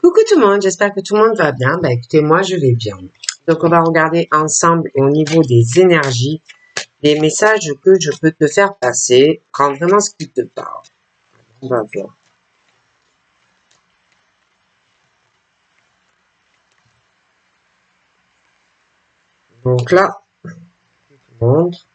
Coucou tout le monde, j'espère que tout le monde va bien. Bah écoutez, moi je vais bien. Donc on va regarder ensemble au niveau des énergies, les messages que je peux te faire passer, quand vraiment ce qui te parle. On va voir. Donc là, je te montre.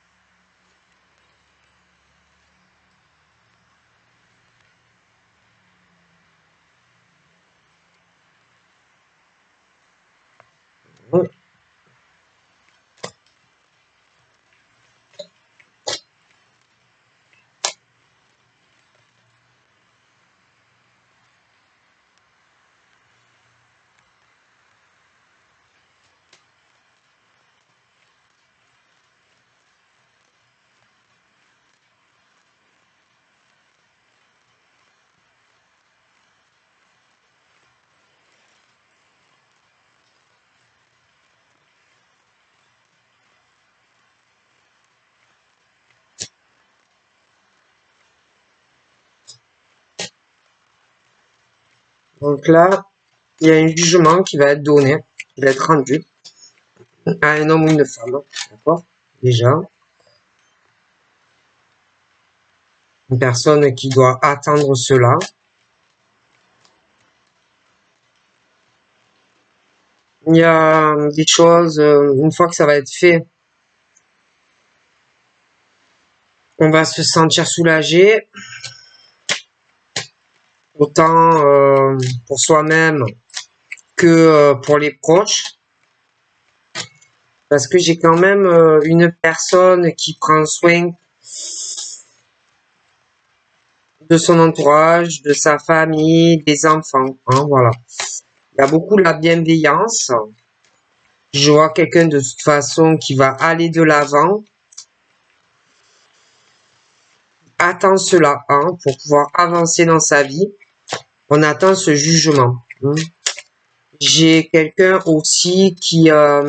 Donc là, il y a un jugement qui va être donné, qui va être rendu à un homme ou une femme. D'accord? Déjà. Une personne qui doit attendre cela. Il y a des choses, une fois que ça va être fait, on va se sentir soulagé, autant pour soi-même que pour les proches. Parce que j'ai quand même une personne qui prend soin de son entourage, de sa famille, des enfants. Hein, voilà. Il y a beaucoup de la bienveillance. Je vois quelqu'un de toute façon qui va aller de l'avant. Attend cela pour pouvoir avancer dans sa vie. On attend ce jugement. J'ai quelqu'un aussi qui a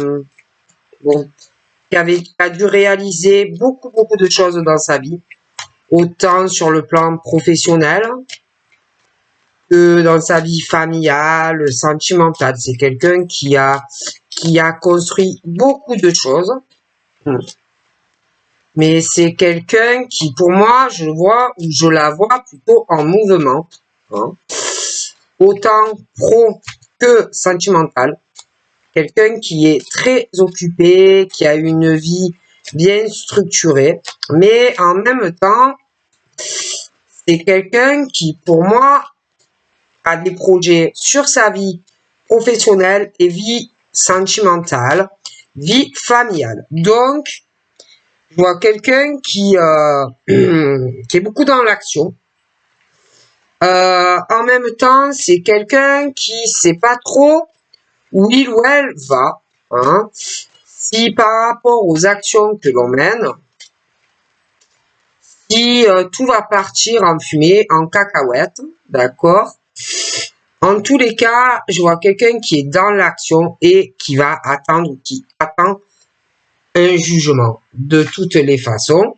dû réaliser beaucoup de choses dans sa vie, autant sur le plan professionnel que dans sa vie familiale, sentimentale. C'est quelqu'un qui a construit beaucoup de choses. Mais c'est quelqu'un qui, pour moi, je la vois plutôt en mouvement. Autant pro que sentimental. Quelqu'un qui est très occupé, qui a une vie bien structurée, mais en même temps, c'est quelqu'un qui, pour moi, a des projets sur sa vie professionnelle et vie sentimentale, vie familiale. Donc, je vois quelqu'un qui est beaucoup dans l'action. En même temps, c'est quelqu'un qui sait pas trop où il ou elle va. Hein. Si par rapport aux actions que l'on mène, si tout va partir en fumée, en cacahuète, d'accord? En tous les cas, je vois quelqu'un qui est dans l'action et qui va attendre, qui attend un jugement de toutes les façons.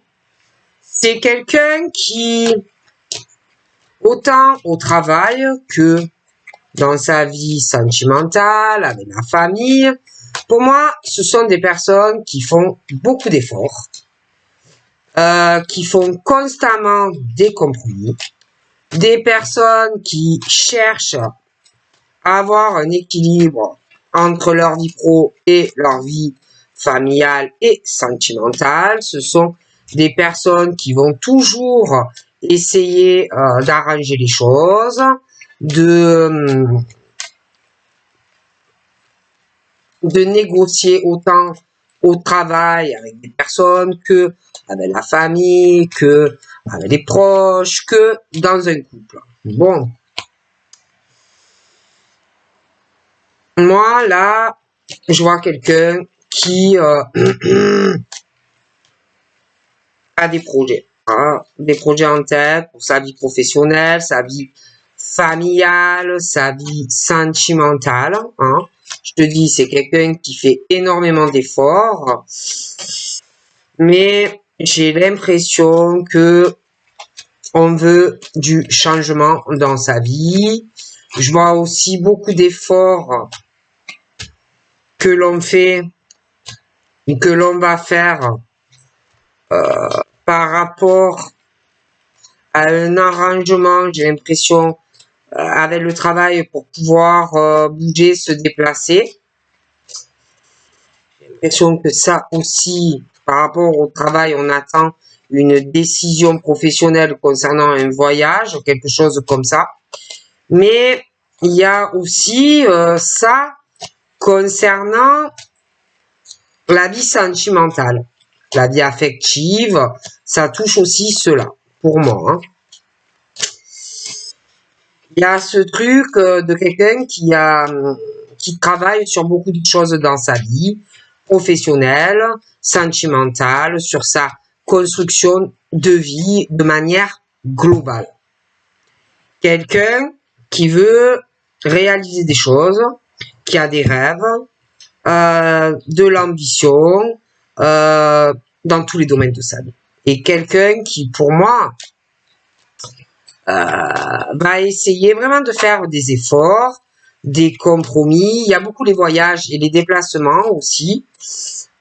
C'est quelqu'un qui, autant au travail que dans sa vie sentimentale, avec la famille, pour moi, ce sont des personnes qui font beaucoup d'efforts, qui font constamment des compromis, des personnes qui cherchent à avoir un équilibre entre leur vie pro et leur vie familiale et sentimentale. Ce sont des personnes qui vont toujours essayer d'arranger les choses, de négocier autant au travail avec des personnes que avec la famille, que avec les proches, que dans un couple. Bon. Moi, là, je vois quelqu'un qui a des projets. Hein, des projets en tête pour sa vie professionnelle, sa vie familiale, sa vie sentimentale. Hein. Je te dis, c'est quelqu'un qui fait énormément d'efforts. Mais j'ai l'impression que on veut du changement dans sa vie. Je vois aussi beaucoup d'efforts que l'on fait, que l'on va faire par rapport à un arrangement, j'ai l'impression, avec le travail pour pouvoir bouger, se déplacer. J'ai l'impression que ça aussi, par rapport au travail, on attend une décision professionnelle concernant un voyage, quelque chose comme ça. Mais il y a aussi ça concernant la vie sentimentale, la vie affective, ça touche aussi cela, pour moi. Hein. Il y a ce truc de quelqu'un qui travaille sur beaucoup de choses dans sa vie, professionnelle, sentimentale, sur sa construction de vie de manière globale. Quelqu'un qui veut réaliser des choses, qui a des rêves, de l'ambition, dans tous les domaines de sa vie. Et quelqu'un qui, pour moi, va essayer vraiment de faire des efforts, des compromis. Il y a beaucoup les voyages et les déplacements aussi.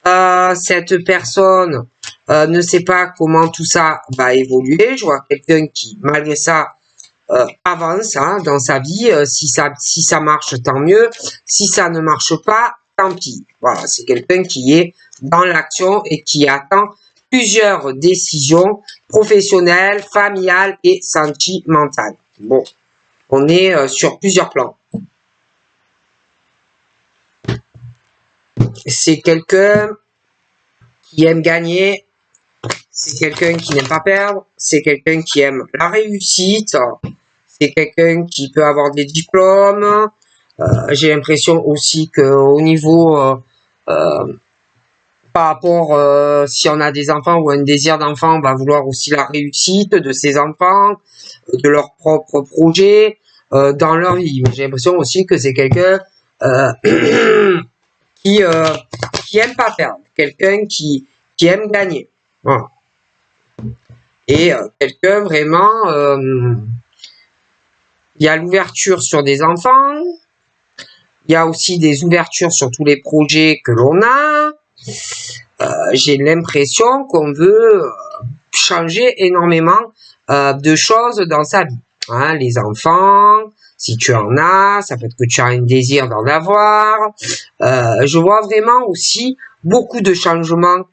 Cette personne ne sait pas comment tout ça va évoluer. Je vois quelqu'un qui, malgré ça, avance hein, dans sa vie. Si ça marche, tant mieux. Si ça ne marche pas, tant pis. Voilà, c'est quelqu'un qui est dans l'action et qui attend plusieurs décisions professionnelles, familiales et sentimentales. Bon, on est sur plusieurs plans. C'est quelqu'un qui aime gagner, c'est quelqu'un qui n'aime pas perdre, c'est quelqu'un qui aime la réussite, c'est quelqu'un qui peut avoir des diplômes. J'ai l'impression aussi qu'au niveau par rapport si on a des enfants ou un désir d'enfant, on va vouloir aussi la réussite de ses enfants, de leurs propres projets dans leur vie. J'ai l'impression aussi que c'est quelqu'un qui aime pas perdre, quelqu'un qui aime gagner. Voilà. Et quelqu'un vraiment, il y a l'ouverture sur des enfants, il y a aussi des ouvertures sur tous les projets que l'on a. J'ai l'impression qu'on veut changer énormément de choses dans sa vie. Hein, les enfants, si tu en as, ça peut être que tu as un désir d'en avoir. Je vois vraiment aussi beaucoup de changements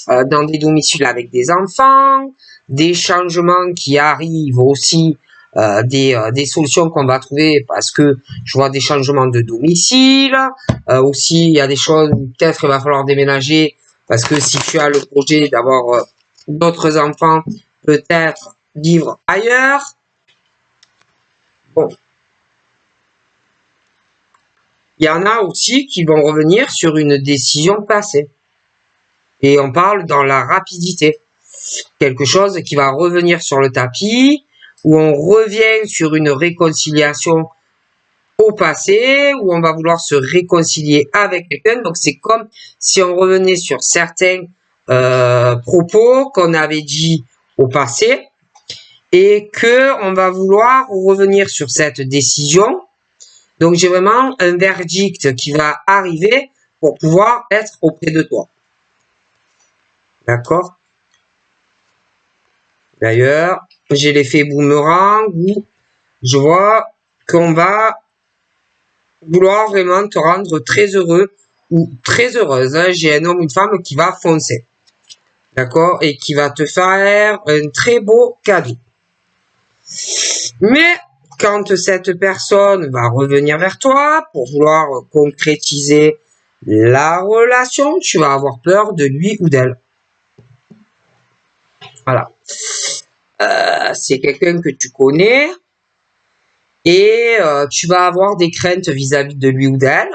dans des domiciles avec des enfants, des changements qui arrivent aussi, des solutions qu'on va trouver parce que je vois des changements de domicile. Aussi, il y a des choses où peut-être il va falloir déménager parce que si tu as le projet d'avoir d'autres enfants, peut-être vivre ailleurs. Bon. Il y en a aussi qui vont revenir sur une décision passée. Et on parle dans la rapidité. Quelque chose qui va revenir sur le tapis, où on revient sur une réconciliation au passé, où on va vouloir se réconcilier avec quelqu'un. Donc c'est comme si on revenait sur certains propos qu'on avait dit au passé, et que on va vouloir revenir sur cette décision. Donc j'ai vraiment un verdict qui va arriver pour pouvoir être auprès de toi. D'accord? D'ailleurs, j'ai l'effet boomerang où je vois qu'on va vouloir vraiment te rendre très heureux ou très heureuse. Hein. J'ai un homme ou une femme qui va foncer. D'accord? Et qui va te faire un très beau cadeau. Mais quand cette personne va revenir vers toi pour vouloir concrétiser la relation, tu vas avoir peur de lui ou d'elle. Voilà. C'est quelqu'un que tu connais et tu vas avoir des craintes vis-à-vis de lui ou d'elle.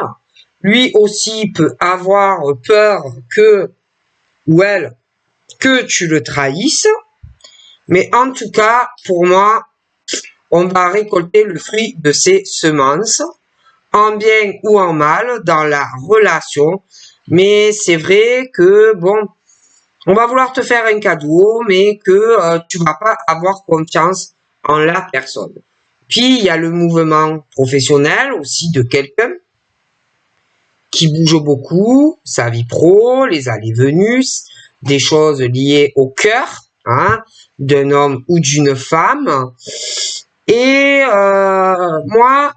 Lui aussi peut avoir peur que ou elle que tu le trahisses. Mais en tout cas, pour moi, on va récolter le fruit de ses semences, en bien ou en mal, dans la relation. Mais c'est vrai que, bon, on va vouloir te faire un cadeau, mais que tu vas pas avoir confiance en la personne. Puis, il y a le mouvement professionnel aussi de quelqu'un qui bouge beaucoup, sa vie pro, les allées-venues, des choses liées au cœur, hein, d'un homme ou d'une femme. Et moi,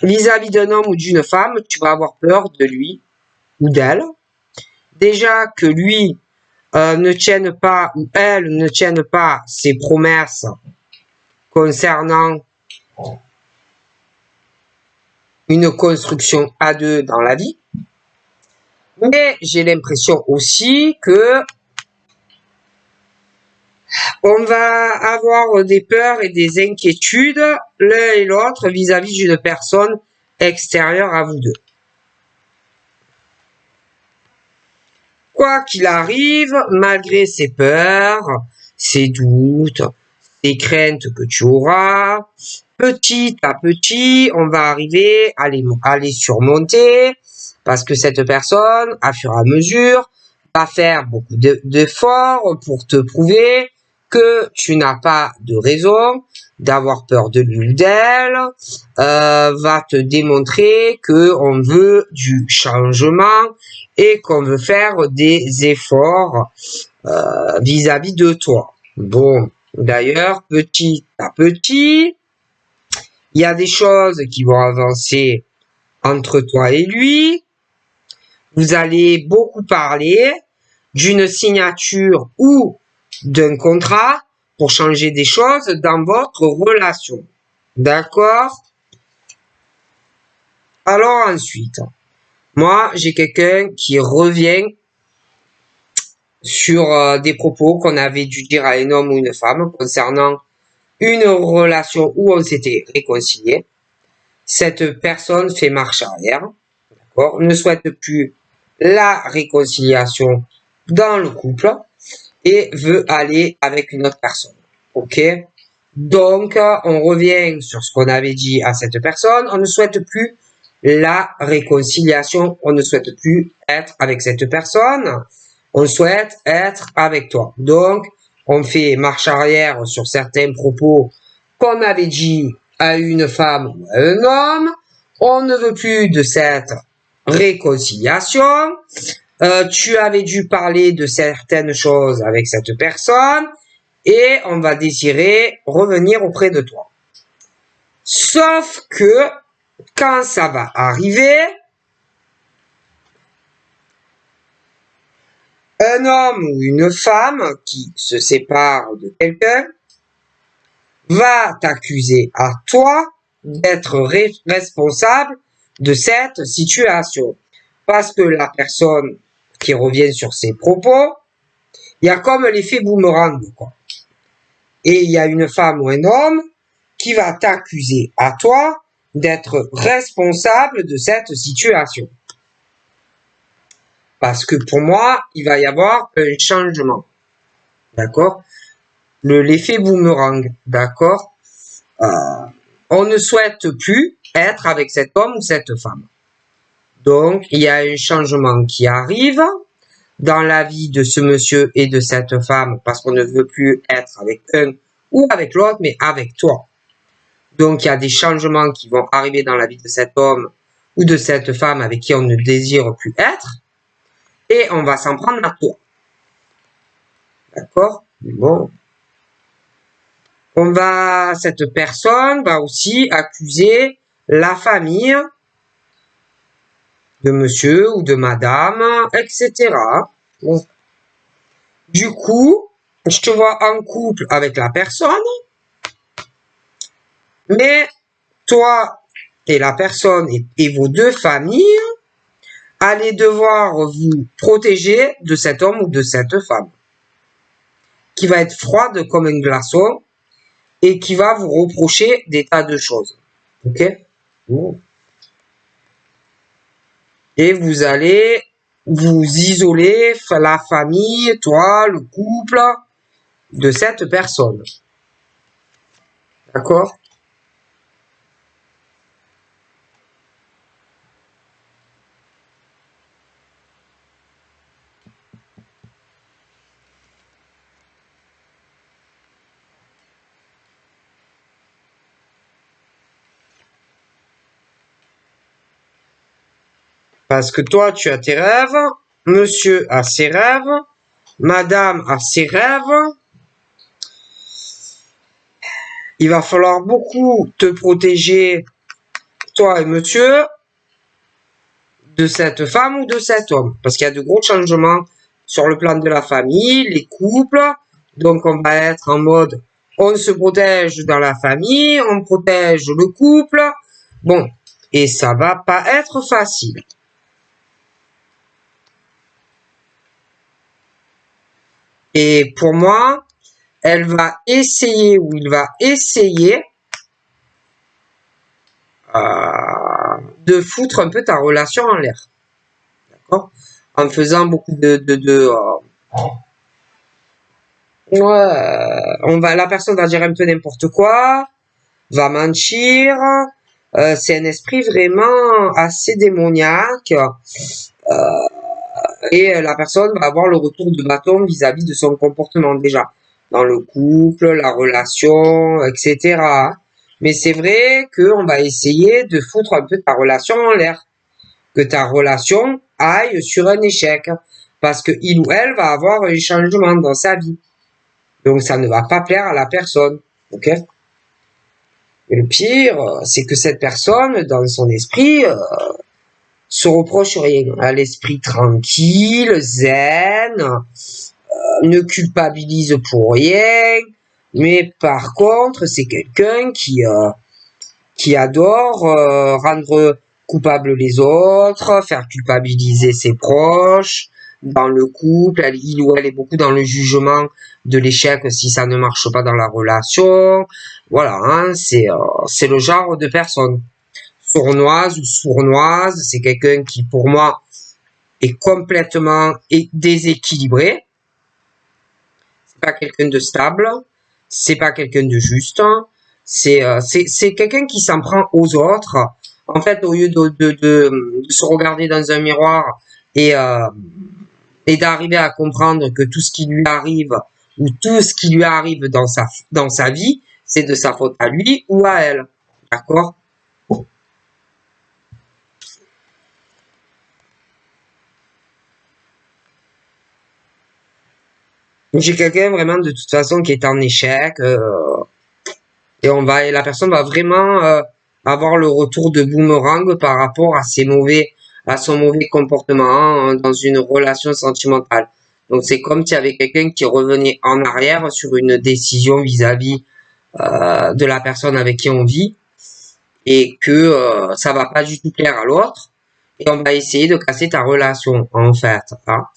vis-à-vis d'un homme ou d'une femme, tu vas avoir peur de lui ou d'elle. Déjà que lui ne tienne pas ou elle ne tienne pas ses promesses concernant une construction à deux dans la vie. Mais j'ai l'impression aussi que on va avoir des peurs et des inquiétudes l'un et l'autre vis-à-vis d'une personne extérieure à vous deux. Quoi qu'il arrive, malgré ces peurs, ces doutes, ces craintes que tu auras, petit à petit, on va arriver à les surmonter parce que cette personne, à fur et à mesure, va faire beaucoup d'efforts pour te prouver que tu n'as pas de raison d'avoir peur de lui ou d'elle, va te démontrer que on veut du changement et qu'on veut faire des efforts vis-à-vis de toi. Bon, d'ailleurs, petit à petit, il y a des choses qui vont avancer entre toi et lui. Vous allez beaucoup parler d'une signature ou d'un contrat pour changer des choses dans votre relation. D'accord? Alors ensuite, moi, j'ai quelqu'un qui revient sur des propos qu'on avait dû dire à un homme ou une femme concernant une relation où on s'était réconcilié. Cette personne fait marche arrière, d'accord, ne souhaite plus la réconciliation dans le couple et veut aller avec une autre personne. Ok? Donc, on revient sur ce qu'on avait dit à cette personne. On ne souhaite plus la réconciliation. On ne souhaite plus être avec cette personne. On souhaite être avec toi. Donc, on fait marche arrière sur certains propos qu'on avait dit à une femme ou à un homme. On ne veut plus de cette réconciliation. Tu avais dû parler de certaines choses avec cette personne et on va désirer revenir auprès de toi. Sauf que quand ça va arriver, un homme ou une femme qui se sépare de quelqu'un va t'accuser à toi d'être responsable de cette situation. Parce que la personne qui revient sur ses propos, il y a comme l'effet boomerang, quoi. Et il y a une femme ou un homme qui va t'accuser à toi d'être responsable de cette situation. Parce que pour moi, il va y avoir un changement. D'accord? L'effet boomerang. D'accord? On ne souhaite plus être avec cet homme ou cette femme. Donc, il y a un changement qui arrive dans la vie de ce monsieur et de cette femme parce qu'on ne veut plus être avec un ou avec l'autre, mais avec toi. Donc, il y a des changements qui vont arriver dans la vie de cet homme ou de cette femme avec qui on ne désire plus être. Et on va s'en prendre à toi. D'accord? Bon. Cette personne va aussi accuser la famille de monsieur ou de madame, etc. Bon. Du coup, je te vois en couple avec la personne, mais toi et la personne et vos deux familles allez devoir vous protéger de cet homme ou de cette femme qui va être froide comme un glaçon et qui va vous reprocher des tas de choses. Ok? Bon. Et vous allez vous isoler, la famille, toi, le couple de cette personne. D'accord? Parce que toi, tu as tes rêves, monsieur a ses rêves, madame a ses rêves. Il va falloir beaucoup te protéger, toi et monsieur, de cette femme ou de cet homme. Parce qu'il y a de gros changements sur le plan de la famille, les couples. Donc, on va être en mode, on se protège dans la famille, on protège le couple. Bon, et ça va pas être facile. Et pour moi, elle va essayer ou il va essayer de foutre un peu ta relation en l'air. D'accord? En faisant beaucoup la personne va dire un peu n'importe quoi, va mentir. C'est un esprit vraiment assez démoniaque. Et la personne va avoir le retour de bâton vis-à-vis de son comportement déjà dans le couple, la relation, etc. Mais c'est vrai qu'on va essayer de foutre un peu ta relation en l'air, que ta relation aille sur un échec, parce que il ou elle va avoir un changement dans sa vie. Donc ça ne va pas plaire à la personne, ok? Et le pire, c'est que cette personne, dans son esprit, se reproche rien. Elle a l'esprit tranquille, zen, ne culpabilise pour rien. Mais par contre, c'est quelqu'un qui adore rendre coupable les autres, faire culpabiliser ses proches. Dans le couple, il ou elle est beaucoup dans le jugement de l'échec si ça ne marche pas dans la relation. Voilà, hein, c'est le genre de personne. Sournoise ou sournoise, c'est quelqu'un qui, pour moi, est complètement déséquilibré. C'est pas quelqu'un de stable, c'est pas quelqu'un de juste. C'est quelqu'un qui s'en prend aux autres. En fait, au lieu de se regarder dans un miroir et d'arriver à comprendre que tout ce qui lui arrive ou tout ce qui lui arrive dans sa vie, c'est de sa faute à lui ou à elle. D'accord? J'ai quelqu'un vraiment de toute façon qui est en échec et la personne va vraiment avoir le retour de boomerang par rapport à son mauvais comportement dans une relation sentimentale. Donc c'est comme s'il y avait quelqu'un qui revenait en arrière sur une décision vis-à-vis de la personne avec qui on vit et que ça va pas du tout plaire à l'autre et on va essayer de casser ta relation en fait. Hein.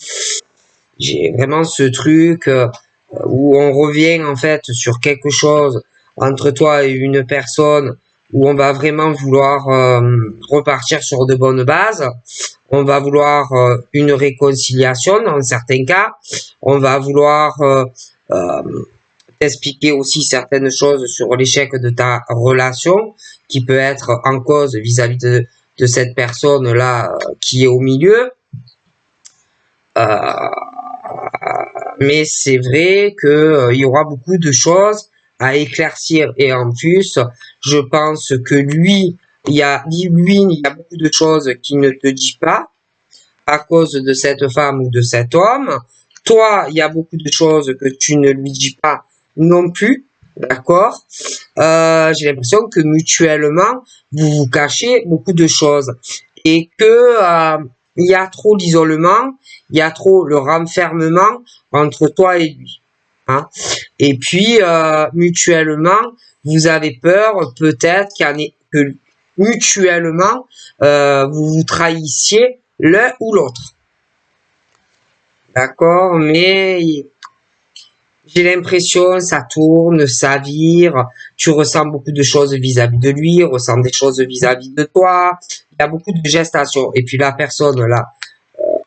J'ai vraiment ce truc où on revient en fait sur quelque chose entre toi et une personne où on va vraiment vouloir repartir sur de bonnes bases. On va vouloir une réconciliation dans certains cas. On va vouloir t'expliquer aussi certaines choses sur l'échec de ta relation qui peut être en cause vis-à-vis de cette personne-là qui est au milieu. Mais c'est vrai que il y aura beaucoup de choses à éclaircir et en plus, je pense que lui, il y a beaucoup de choses qu'il ne te dit pas à cause de cette femme ou de cet homme. Toi, il y a beaucoup de choses que tu ne lui dis pas non plus, d'accord? J'ai l'impression que mutuellement, vous vous cachez beaucoup de choses et que il y a trop d'isolement, il y a trop le renfermement entre toi et lui. Hein. Et puis, mutuellement, vous avez peur peut-être que mutuellement, vous vous trahissiez l'un ou l'autre. D'accord? Mais j'ai l'impression, ça tourne, ça vire, tu ressens beaucoup de choses vis-à-vis de lui, ressens des choses vis-à-vis de toi, il y a beaucoup de gestation. Et puis la personne là,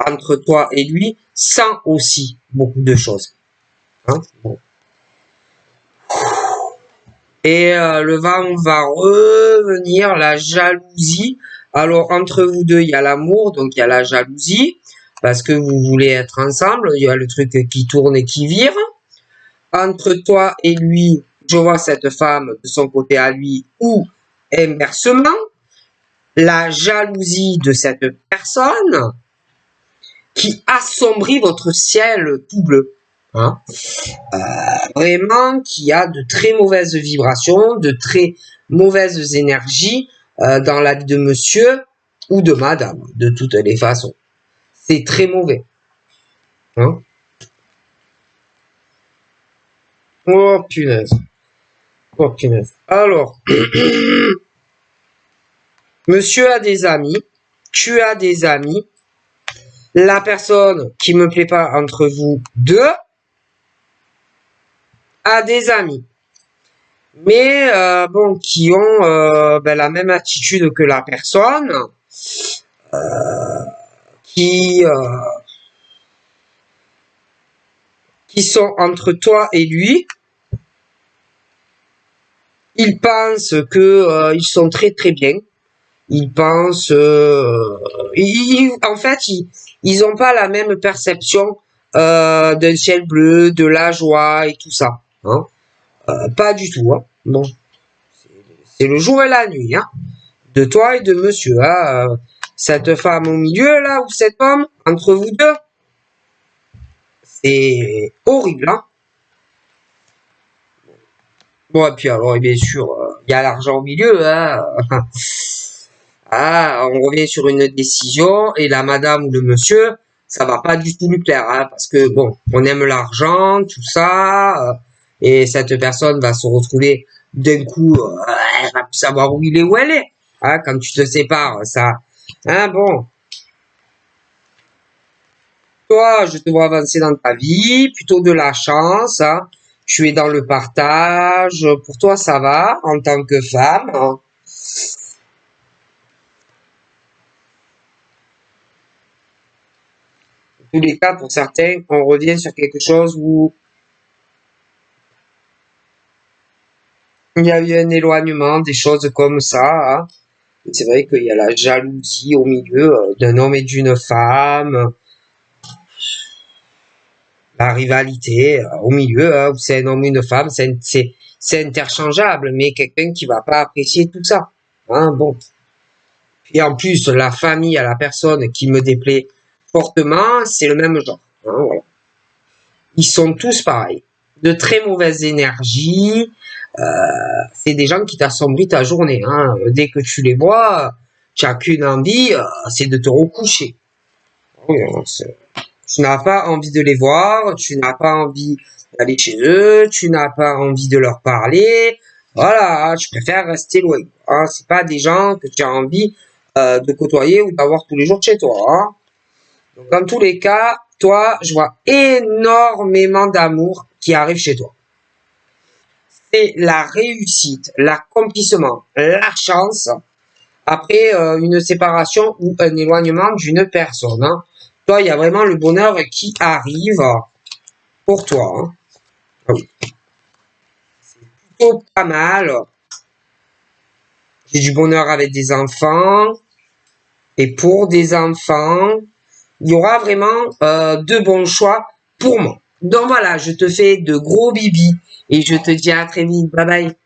entre toi et lui, sent aussi beaucoup de choses. Hein? Bon. Et le vent va revenir, la jalousie. Alors entre vous deux, il y a l'amour, donc il y a la jalousie, parce que vous voulez être ensemble, il y a le truc qui tourne et qui vire. Entre toi et lui, je vois cette femme de son côté à lui ou inversement. la jalousie de cette personne qui assombrit votre ciel tout bleu. Hein. Vraiment qui a de très mauvaises vibrations, de très mauvaises énergies dans la vie de monsieur ou de madame, de toutes les façons. C'est très mauvais. Hein. Oh punaise. Oh punaise. Alors, monsieur a des amis, tu as des amis, la personne qui me plaît pas entre vous deux a des amis. Mais bon, qui ont la même attitude que la personne, qui sont entre toi et lui. Ils pensent que ils sont très très bien. Ils pensent, en fait, ils ont pas la même perception d'un ciel bleu, de la joie et tout ça. Hein. Pas du tout. Hein. Bon, c'est le jour et la nuit. Hein. De toi et de monsieur. Hein. Cette femme au milieu là, ou cet homme, entre vous deux, c'est horrible. Hein. Bon, et puis alors, bien sûr, il y a l'argent au milieu. Hein. Ah, on revient sur une décision et la madame ou le monsieur, ça va pas du tout lui plaire, hein, parce que bon, on aime l'argent, tout ça, et cette personne va se retrouver d'un coup, elle va plus savoir où il est, où elle est, hein, quand tu te sépares, ça, hein, bon. Toi, je te vois avancer dans ta vie, plutôt de la chance, hein, tu es dans le partage, pour toi ça va, en tant que femme, hein. Tous les cas, pour certains, on revient sur quelque chose où il y a eu un éloignement, des choses comme ça. Hein. C'est vrai qu'il y a la jalousie au milieu d'un homme et d'une femme, la rivalité au milieu, hein, où c'est un homme et une femme, c'est interchangeable, mais quelqu'un qui va pas apprécier tout ça. Hein, bon. Et en plus, la famille à la personne qui me déplaît fortement, c'est le même genre. Hein, voilà. Ils sont tous pareils. De très mauvaises énergies. C'est des gens qui t'assombrissent ta journée. Hein. Dès que tu les vois, tu n'as qu'une envie, c'est de te recoucher. Tu n'as pas envie de les voir, tu n'as pas envie d'aller chez eux, tu n'as pas envie de leur parler. Voilà, tu préfères rester loin. Hein. C'est pas des gens que tu as envie de côtoyer ou d'avoir tous les jours chez toi. Hein. Donc, dans tous les cas, toi, je vois énormément d'amour qui arrive chez toi. C'est la réussite, l'accomplissement, la chance après une séparation ou un éloignement d'une personne. Hein. Toi, il y a vraiment le bonheur qui arrive pour toi. Hein. Ah oui. C'est plutôt pas mal. J'ai du bonheur avec des enfants et pour des enfants. Il y aura vraiment de bons choix pour moi. Donc voilà, je te fais de gros bibis et je te dis à très vite. Bye bye.